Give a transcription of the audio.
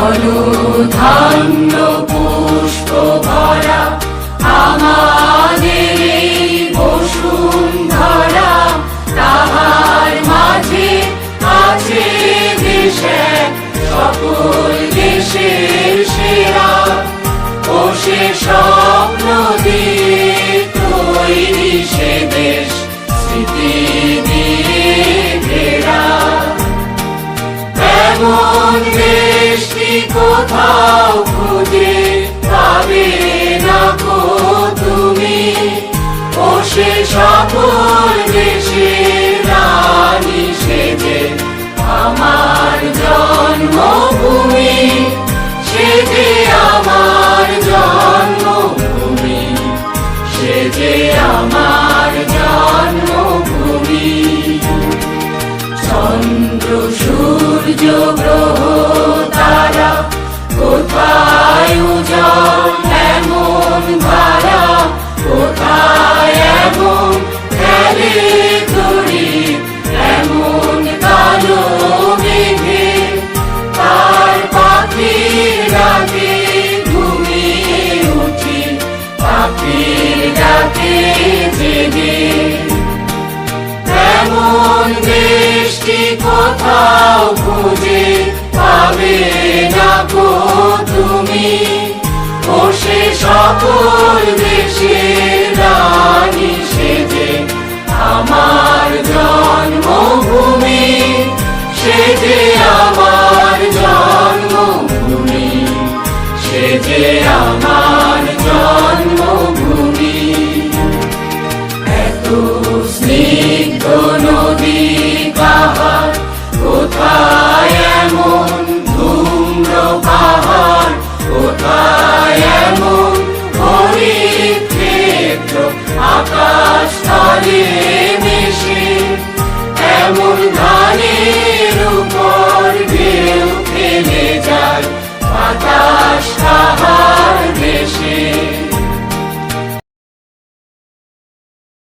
ধন্য পুষ্প ভরা আমাদের এই বসুন্ধরা, তাহার মাঝে আছে দেশ এক, সকল দেশের সেরা। ও সে স্বপ্ন দিয়ে তৈরি সে দেশ, স্মৃতি দিয়ে ঘেরা। এমন দেশটি কোথাও খুঁজে পাবে না গো তুমি, ও সে সকল দেশের রানী সেজে আমার জন্মভূমি, সে যে আমার জন্মভূমি, সে যে আমার জন্মভূমি। চন্দ্র সূর্য গ্রহ তারা কোথায় উজ্জ্বল এমন ধারা, কোথায় এমন খেলে তরি এমন কালো মেঘে, তার পাখির ডাকে ঘুমিয়ে উঠি, পাখির ডাকে জেগে। এমন দেশটি কোথাও খুঁজে পাবে না গো তুমি, ও সে সকল দেশের রানী সেজে আমার জন্মভূমি, সে যে আমার জন্মভূমি, সে যে আমার